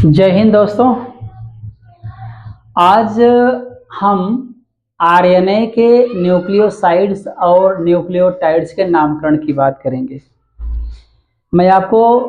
जय हिंद दोस्तों। आज हम आरएनए के न्यूक्लियोसाइड्स और न्यूक्लियोटाइड्स के नामकरण की बात करेंगे। मैं आपको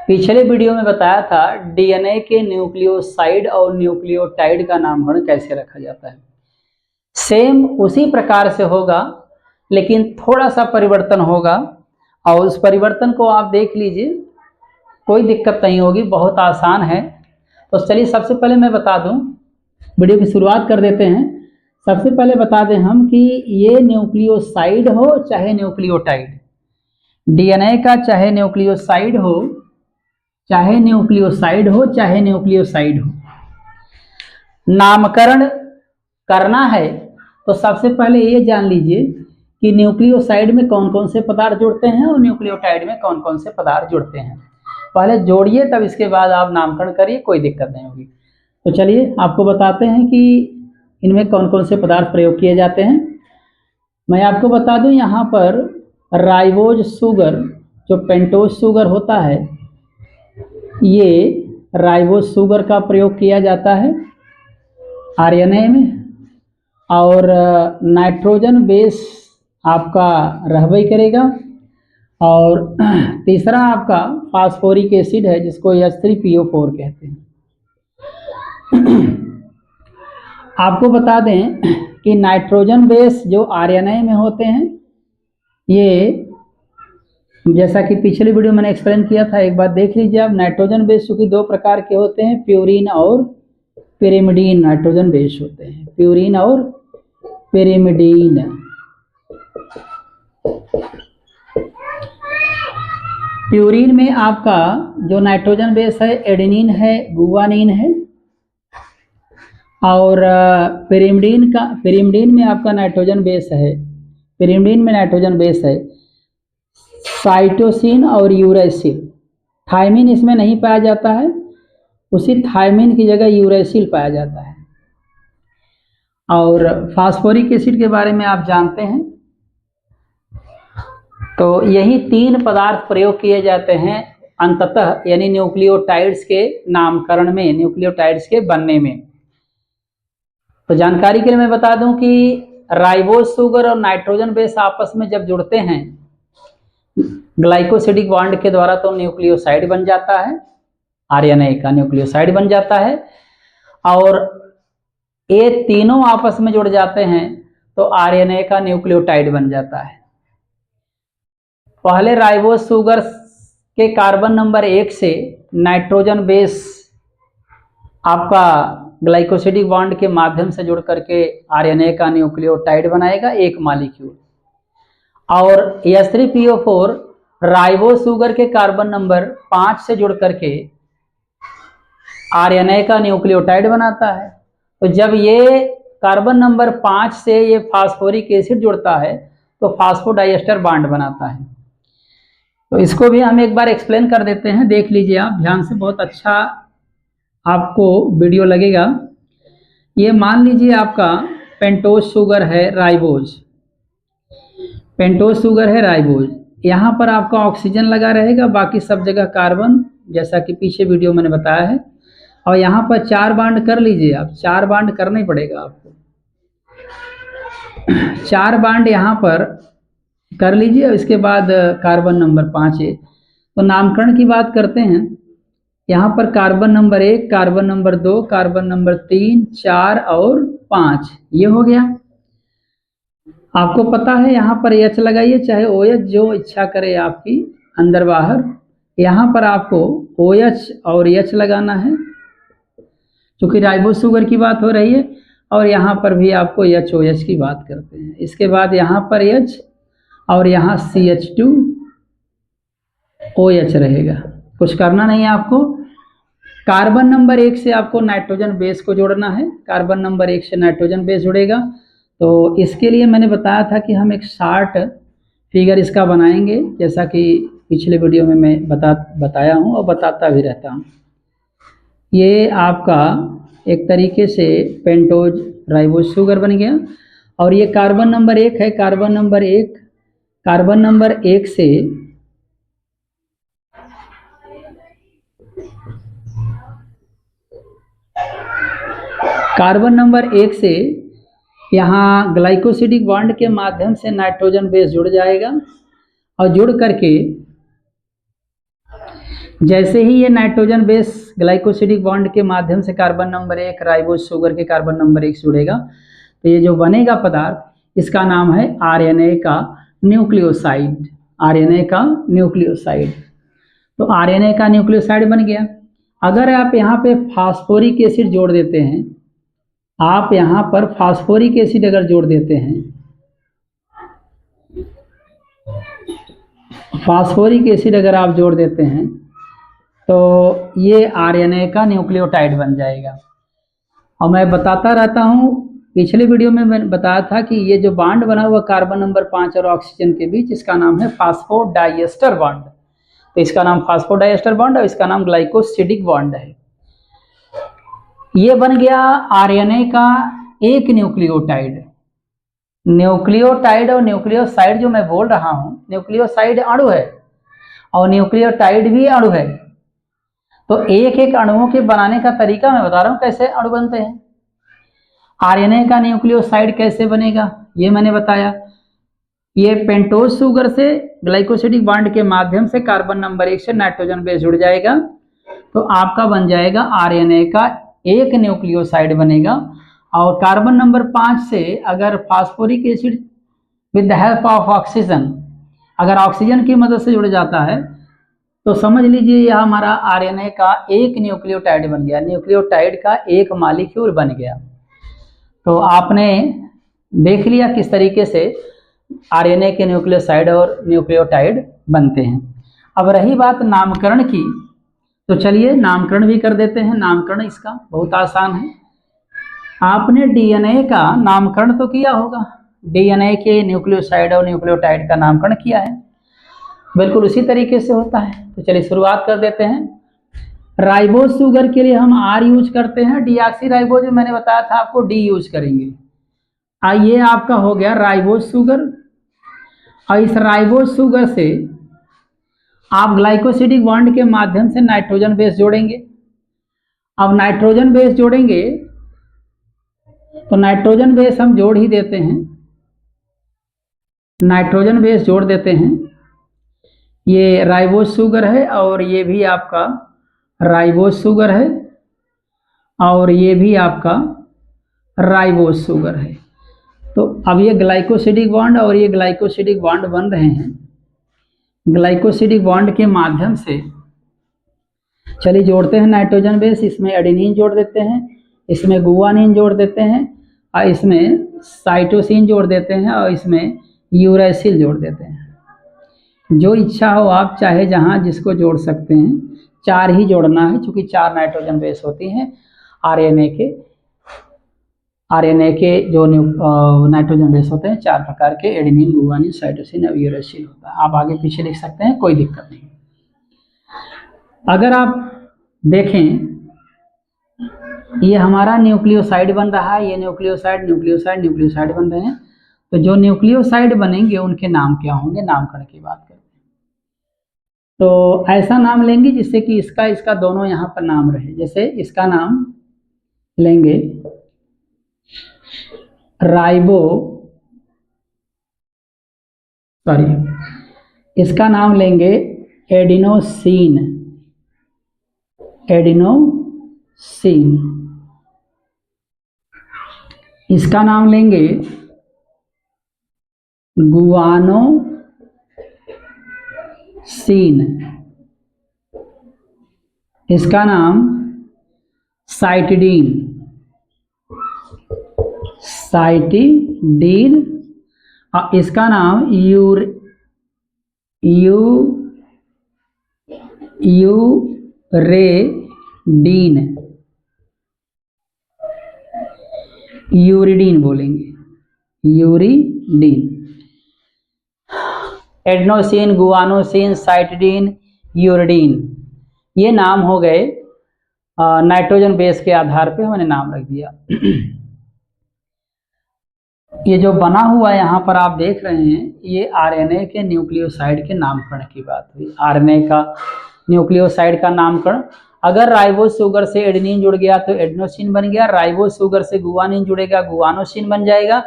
पिछले वीडियो में बताया था डीएनए के न्यूक्लियोसाइड और न्यूक्लियोटाइड का नामकरण कैसे रखा जाता है। सेम उसी प्रकार से होगा, लेकिन थोड़ा सा परिवर्तन होगा और उस परिवर्तन को आप देख लीजिए, कोई दिक्कत नहीं होगी, बहुत आसान है। तो चलिए सबसे पहले मैं बता दूं, वीडियो की शुरुआत कर देते हैं। सबसे पहले बता दें हम कि ये न्यूक्लियोसाइड हो चाहे न्यूक्लियोटाइड, डीएनए का चाहे न्यूक्लियोसाइड हो चाहे न्यूक्लियोसाइड हो चाहे न्यूक्लियोसाइड हो, नामकरण करना है तो सबसे पहले ये जान लीजिए कि न्यूक्लियोसाइड में कौन कौन से पदार्थ जुड़ते हैं और न्यूक्लियोटाइड में कौन कौन से पदार्थ जुड़ते हैं। पहले जोड़िए, तब इसके बाद आप नामकरण करिए, कोई दिक्कत नहीं होगी। तो चलिए आपको बताते हैं कि इनमें कौन कौन से पदार्थ प्रयोग किए जाते हैं। मैं आपको बता दूं, यहाँ पर राइबोज शुगर, जो पेंटोज शुगर होता है, ये राइबोज शुगर का प्रयोग किया जाता है आरएनए में। और नाइट्रोजन बेस आपका रहबई करेगा। और तीसरा आपका फास्फोरिक एसिड है, जिसको H3PO4 कहते हैं। आपको बता दें कि नाइट्रोजन बेस जो आरएनए में होते हैं, ये जैसा कि पिछले वीडियो मैंने एक्सप्लेन किया था, एक बार देख लीजिए आप। नाइट्रोजन बेस चूंकि दो प्रकार के होते हैं, प्यूरिन और पिरिमिडीन नाइट्रोजन बेस होते हैं, प्यूरिन और पिरिमिडीन। प्यूरिन में आपका जो नाइट्रोजन बेस है एडेनिन है, गुआनिन है। और पिरिमिडीन में आपका नाइट्रोजन बेस है, पिरिमिडीन में नाइट्रोजन बेस है साइटोसिन और यूरेसिल। थायमिन इसमें नहीं पाया जाता है, उसी थायमिन की जगह यूरेसिल पाया जाता है। और फास्फोरिक एसिड के बारे में आप जानते हैं। तो यही तीन पदार्थ प्रयोग किए जाते हैं अंततः, यानी न्यूक्लियोटाइड्स के नामकरण में, न्यूक्लियोटाइड्स के बनने में। तो जानकारी के लिए मैं बता दूं कि राइबोज शुगर और नाइट्रोजन बेस आपस में जब जुड़ते हैं ग्लाइकोसिडिक बॉन्ड के द्वारा, तो न्यूक्लियोसाइड बन जाता है, आरएनए का न्यूक्लियोसाइड बन जाता है। और ये तीनों आपस में जुड़ जाते हैं तो आरएनए का न्यूक्लियोटाइड बन जाता है। पहले राइबोज शुगर के कार्बन नंबर 1 से नाइट्रोजन बेस आपका ग्लाइकोसिडिक बॉन्ड के माध्यम से जुड़ करके आरएनए का न्यूक्लियोटाइड बनाएगा, एक मॉलिक्यूल। और H3PO4 राइबोज शुगर के कार्बन नंबर 5 से जुड़ करके आरएनए का न्यूक्लियोटाइड बनाता है। तो जब ये कार्बन नंबर 5 से ये फास्फोरिक एसिड जुड़ता है तो फास्फोडाइएस्टर बॉन्ड बनाता है। तो इसको भी हम एक बार एक्सप्लेन कर देते हैं, देख लीजिए आप ध्यान से, बहुत अच्छा आपको वीडियो लगेगा। ये मान लीजिए आपका पेंटोज शुगर है, राइबोज, पेंटोज शुगर है राइबोज। यहाँ पर आपका ऑक्सीजन लगा रहेगा, बाकी सब जगह कार्बन, जैसा कि पीछे वीडियो मैंने बताया है। और यहाँ पर 4 बांड कर लीजिए आप, 4 बांड करना ही पड़ेगा आपको। 4 बांड यहाँ पर कर लीजिए। इसके बाद कार्बन नंबर 5 है। तो नामकरण की बात करते हैं। यहाँ पर carbon number 1, carbon number 2, carbon number 3, 4 और 5, ये हो गया। आपको पता है यहाँ पर H लगाइए, चाहे OH, जो इच्छा करे आपकी, अंदर बाहर। यहाँ पर आपको OH और H लगाना है, क्योंकि राइबोज शुगर की बात हो रही है। और यहाँ पर भी आपको HOH की बात करते हैं। इसके बाद यहाँ पर H और यहाँ CH2OH रहेगा, कुछ करना नहीं है आपको। कार्बन नंबर 1 से आपको नाइट्रोजन बेस को जोड़ना है, कार्बन नंबर 1 से नाइट्रोजन बेस जुड़ेगा। तो इसके लिए मैंने बताया था कि हम एक शार्ट फिगर इसका बनाएंगे, जैसा कि पिछले वीडियो में मैं बताया हूँ और बताता भी रहता हूँ। ये आपका एक तरीके से पेंटोज राइबोज शुगर बन गया। और ये कार्बन नंबर 1 है, कार्बन नंबर 1 से कार्बन नंबर 1 से यहाँ ग्लाइकोसिडिक बॉन्ड के माध्यम से नाइट्रोजन बेस जुड़ जाएगा और जुड़ करके जैसे ही ये नाइट्रोजन बेस ग्लाइकोसिडिक बॉन्ड के माध्यम से कार्बन नंबर 1 राइबोज शुगर के कार्बन नंबर 1 से जुड़ेगा, तो ये जो बनेगा पदार्थ इसका नाम है आरएनए का न्यूक्लियोसाइड। आरएनए का न्यूक्लियोसाइड, तो आरएनए का न्यूक्लियोसाइड बन गया। अगर आप यहाँ पे फास्फोरिक एसिड जोड़ देते हैं, आप यहाँ पर फास्फोरिक एसिड अगर जोड़ देते हैं, फास्फोरिक एसिड अगर आप जोड़ देते हैं तो ये आरएनए का न्यूक्लियोटाइड बन जाएगा। और मैं बताता रहता हूँ, पिछले वीडियो में मैंने बताया था कि ये जो बॉन्ड बना हुआ कार्बन नंबर 5 और ऑक्सीजन के बीच, इसका नाम है फास्फोडाइएस्टर बॉन्ड। तो इसका नाम फास्फोडाइएस्टर बॉन्ड और इसका नाम ग्लाइकोसिडिक बॉन्ड है। ये बन गया आरएनए का एक न्यूक्लियोटाइड। न्यूक्लियोटाइड और न्यूक्लियोसाइड जो मैं बोल रहा हूँ, न्यूक्लियोसाइड अणु है और न्यूक्लियोटाइड भी अणु है। तो एक एक अणुओं के बनाने का तरीका मैं बता रहा हूँ कैसे अणु बनते हैं। आरएनए का न्यूक्लियोसाइड कैसे बनेगा ये मैंने बताया। ये पेंटोज शुगर से ग्लाइकोसिडिक बॉन्ड के माध्यम से कार्बन नंबर 1 से नाइट्रोजन बेस जुड़ जाएगा, तो आपका बन जाएगा आरएनए का एक न्यूक्लियोसाइड बनेगा। और कार्बन नंबर 5 से अगर phosphoric acid with the help of oxygen, अगर ऑक्सीजन की मदद से जुड़ जाता है, तो समझ लीजिए यह हमारा आरएनए का एक न्यूक्लियोटाइड बन गया। न्यूक्लियोटाइड का एक मॉलिक्यूल बन गया। तो आपने देख लिया किस तरीके से आरएनए के न्यूक्लियोसाइड और न्यूक्लियोटाइड बनते हैं। अब रही बात नामकरण की, तो चलिए नामकरण भी कर देते हैं। नामकरण इसका बहुत आसान है। आपने डीएनए का नामकरण तो किया होगा, डीएनए के न्यूक्लियोसाइड और न्यूक्लियोटाइड का नामकरण किया है, बिल्कुल उसी तरीके से होता है। तो चलिए शुरुआत कर देते हैं। राइबोज शुगर के लिए हम आर यूज करते हैं, डीऑक्सी राइबोज मैंने बताया था आपको डी यूज करेंगे। ये आपका हो गया राइबोज शुगर। और इस राइबोज शुगर से आप ग्लाइकोसिडिक बॉन्ड के माध्यम से नाइट्रोजन बेस जोड़ेंगे। अब नाइट्रोजन बेस जोड़ेंगे तो नाइट्रोजन बेस हम जोड़ ही देते हैं, नाइट्रोजन बेस जोड़ देते हैं। ये राइबोज शुगर है और ये भी आपका राइबोज शुगर है और ये भी आपका राइबोज शुगर है। तो अब ये ग्लाइकोसिडिक बॉन्ड और ये ग्लाइकोसिडिक बॉन्ड बन रहे हैं। ग्लाइकोसिडिक बॉन्ड के माध्यम से चलिए जोड़ते हैं नाइट्रोजन बेस। इसमें एडेनिन जोड़ देते हैं, इसमें गुआनिन जोड़ देते हैं और इसमें साइटोसिन जोड़ देते हैं और इसमें यूरैसिल जोड़ देते हैं। जो इच्छा हो आप चाहे जहाँ जिसको जोड़ सकते हैं। 4 ही जोड़ना है क्योंकि 4 नाइट्रोजन बेस होती हैं आरएनए के जो नाइट्रोजन बेस होते हैं 4 प्रकार के, एडेनिन, गुआनिन, साइटोसिन और यूरैसिल होता है। आप आगे पीछे लिख सकते हैं, कोई दिक्कत नहीं। अगर आप देखें ये हमारा न्यूक्लियोसाइड बन रहा है, ये न्यूक्लियोसाइड बन रहे हैं। तो जो न्यूक्लियोसाइड बनेंगे उनके नाम क्या होंगे, नामकरण की बात करते हैं। तो ऐसा नाम लेंगे जिससे कि इसका दोनों यहाँ पर नाम रहे। जैसे इसका नाम लेंगे इसका नाम लेंगे एडिनोसिन। इसका नाम लेंगे गुआनोसिन। इसका नाम साइटिडीन और इसका नाम यूरिडीन बोलेंगे, uridine. Adenosine, guanosine, cytidine, uridine, ये नाम हो गए नाइट्रोजन बेस के आधार पे हमने नाम रख दिया। ये जो बना हुआ यहाँ पर आप देख रहे हैं, ये आरएनए के न्यूक्लियोसाइड के नामकरण की बात हुई। आरएनए का न्यूक्लियोसाइड का नामकरण अगर राइबोस शुगर से एडेनिन जुड़ गया तो एडेनोसिन बन गया, राइबोस शुगर से गुआनिन जुड़ेगा गुआनोसिन बन जाएगा,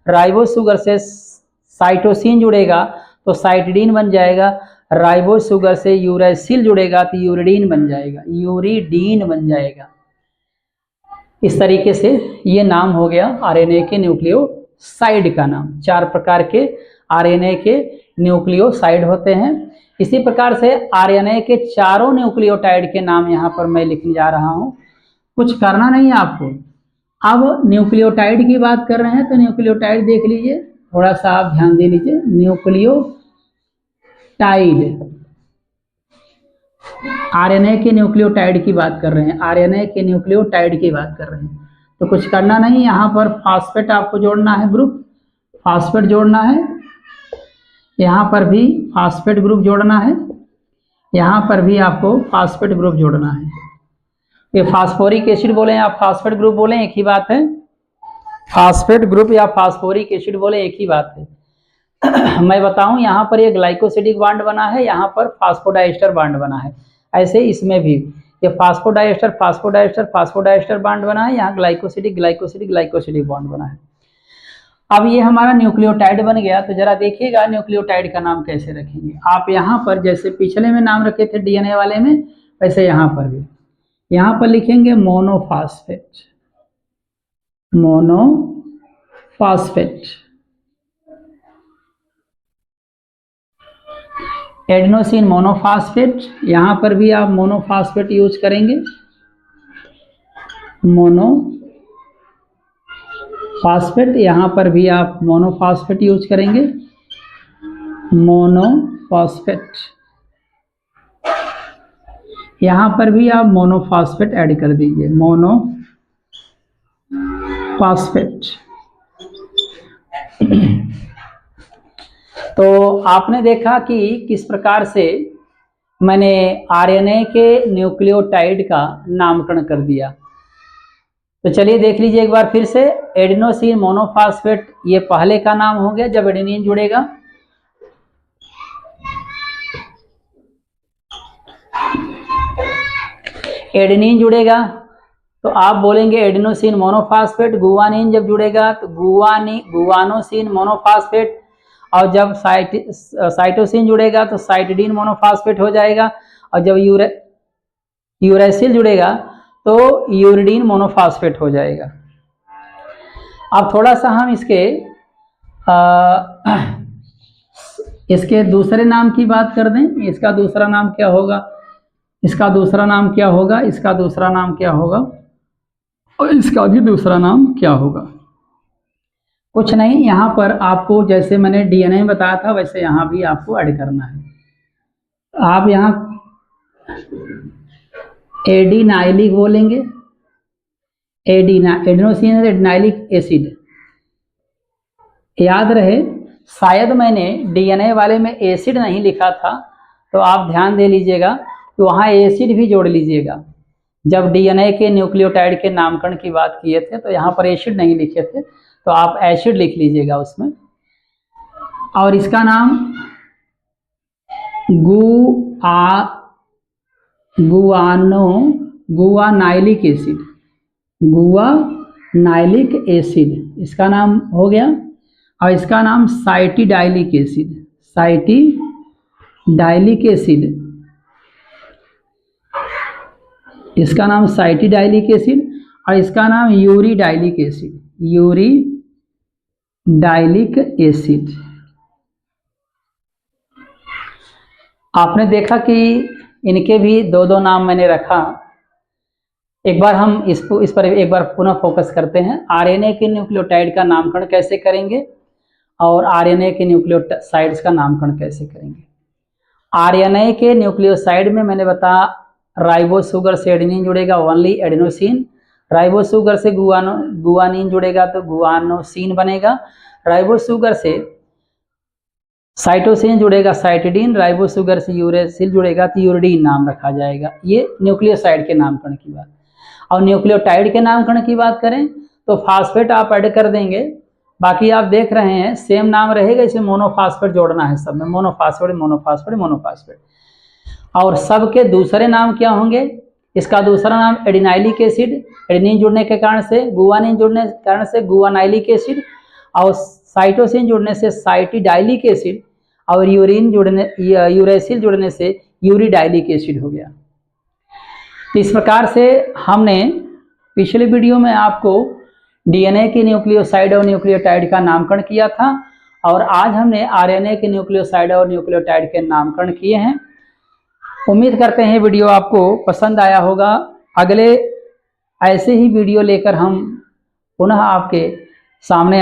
राइबोस शुगर से साइटोसिन जुड़ेगा तो साइटिडीन बन जाएगा, राइबोस शुगर से यूरैसिल जुड़ेगा तो यूरिडीन बन जाएगा, यूरिडीन बन जाएगा। इस तरीके से ये नाम हो गया आरएनए के न्यूक्लियोसाइड का नाम। 4 प्रकार के आरएनए के न्यूक्लियोसाइड होते हैं। इसी प्रकार से आरएनए के चारों न्यूक्लियोटाइड के नाम यहाँ पर मैं लिखने जा रहा हूँ। कुछ करना नहीं है आपको। अब न्यूक्लियोटाइड की बात कर रहे हैं तो न्यूक्लियोटाइड देख लीजिए, थोड़ा सा आप ध्यान दे लीजिए। न्यूक्लियोटाइड, आरएनए के न्यूक्लियोटाइड की बात कर रहे हैं, आरएनए के न्यूक्लियोटाइड की बात कर रहे हैं। तो कुछ करना नहीं, यहाँ पर फास्फेट आपको जोड़ना है, ग्रुप फास्फेट जोड़ना है, यहाँ पर भी फास्फेट ग्रुप जोड़ना है, यहाँ पर भी आपको फास्फेट ग्रुप जोड़ना है। ये फास्फोरिक एसिड बोले आप फास्फेट ग्रुप बोले एक ही बात है, फास्फेट ग्रुप या फास्फोरिक एसिड बोले एक ही बात है। मैं बताऊं, यहाँ पर ये ग्लाइकोसिडिक बॉन्ड बना है, यहाँ पर फास्फोडाइस्टर बॉन्ड बना है। ऐसे इसमें भी ये फास्फोडाइस्टर फास्फोडाइस्टर फास्फोडाइस्टर बॉन्ड बना है, यहाँ ग्लाइकोसिडिक ग्लाइकोसिडिक ग्लाइकोसिडिक बॉन्ड बना है। अब ये हमारा न्यूक्लियोटाइड बन गया। तो जरा देखिएगा न्यूक्लियोटाइड का नाम कैसे रखेंगे आप। यहाँ पर जैसे पिछले में नाम रखे थे डीएनए वाले में, वैसे यहाँ पर भी, यहाँ पर लिखेंगे मोनोफास्फेट, मोनोफास्फेट। एडेनोसिन मोनोफास्फेट, यहाँ पर भी आप मोनोफास्फेट यूज करेंगे, मोनोफास्फेट। यहाँ पर भी आप मोनोफास्फेट यूज करेंगे, मोनोफास्फेट। यहाँ पर भी आप मोनोफास्फेट ऐड कर दीजिए, मोनोफास्फेट। तो आपने देखा कि किस प्रकार से मैंने आरएनए के न्यूक्लियोटाइड का नामकरण कर दिया। तो चलिए देख लीजिए एक बार फिर से। एडेनोसिन मोनोफास्फेट ये पहले का नाम हो गया जब एडेनिन जुड़ेगा। एडेनिन जुड़ेगा तो आप बोलेंगे एडेनोसिन मोनोफास्फेट। गुआनिन जब जुड़ेगा तो गुआनोसिन मोनोफास्फेट। और जब साइटोसिन जुड़ेगा तो साइटिडीन मोनोफास्फेट हो जाएगा। और जब यूरैसिल जुड़ेगा तो यूरिडीन मोनोफास्फेट हो जाएगा। अब थोड़ा सा हम इसके दूसरे नाम की बात कर दें। इसका दूसरा नाम क्या होगा, इसका दूसरा नाम क्या होगा, इसका दूसरा नाम क्या होगा और इसका भी दूसरा नाम क्या होगा। कुछ नहीं, यहाँ पर आपको जैसे मैंने डीएनए में बताया था वैसे यहाँ भी आपको ऐड करना है। आप यहाँ एडिनाइलिक बोलेंगे, एडेनोसिन एडिनाइलिक एसिड। याद रहे, शायद मैंने डीएनए वाले में एसिड नहीं लिखा था, तो आप ध्यान दे लीजिएगा तो वहाँ एसिड भी जोड़ लीजिएगा। जब डीएनए के न्यूक्लियोटाइड के नामकरण की बात किए थे तो यहाँ पर एसिड नहीं लिखे थे, तो आप एसिड लिख लीजिएगा उसमें। और इसका नाम गुआनाइलिक एसिड, गुआनाइलिक एसिड इसका नाम हो गया। और इसका नाम साइटिडाइलिक एसिड, साइटिडाइलिक एसिड, इसका नाम साइटिडाइलिक एसिड। और इसका नाम यूरिडाइलिक एसिड, यूरिडाइलिक एसिड। आपने देखा कि इनके भी दो दो नाम मैंने रखा। एक बार हम इस पर एक बार पुनः फोकस करते हैं। आरएनए के न्यूक्लियोटाइड का नामकरण कैसे करेंगे और आरएनए के न्यूक्लियोसाइड्स का नामकरण कैसे करेंगे। आरएनए के न्यूक्लियोसाइड में मैंने बताया राइबोस शुगर से एडेनिन जुड़ेगा, ओनली एडेनोसिन। राइबोस शुगर से गुआनिन जुड़ेगा तो गुआनोसिन बनेगा। राइबोस शुगर से साइटोसिन जुड़ेगा, साइटिडीन। राइबोस शुगर से यूरैसिल जुड़ेगा तो यूरिडीन नाम रखा जाएगा। ये न्यूक्लियोसाइड के नामकरण की बात। और न्यूक्लियोटाइड के नामकरण की बात करें तो फास्फेट आप ऐड कर देंगे। बाकी आप देख रहे हैं सेम नाम रहेगा, इसमें मोनोफास्फेट जोड़ना है सब में, मोनोफास्फेट मोनोफास्फेट मोनोफास्फेट। और सबके दूसरे नाम क्या होंगे, इसका दूसरा नाम एडिनाइलिक एसिड, एडेनिन जुड़ने के कारण से, गुआनिन जुड़ने के कारण से गुआनाइलिक एसिड, और साइटोसिन जुड़ने से साइटिडाइलिक एसिड, और यूरेसिल जुड़ने से यूरिडाइलिक एसिड हो गया। तो इस प्रकार से हमने पिछले वीडियो में आपको डीएनए के न्यूक्लियोसाइड और न्यूक्लियोटाइड का नामकरण किया था, और आज हमने आरएनए के न्यूक्लियोसाइड और न्यूक्लियोटाइड के नामकरण किए हैं। उम्मीद करते हैं वीडियो आपको पसंद आया होगा। अगले ऐसे ही वीडियो लेकर हम पुनः आपके सामने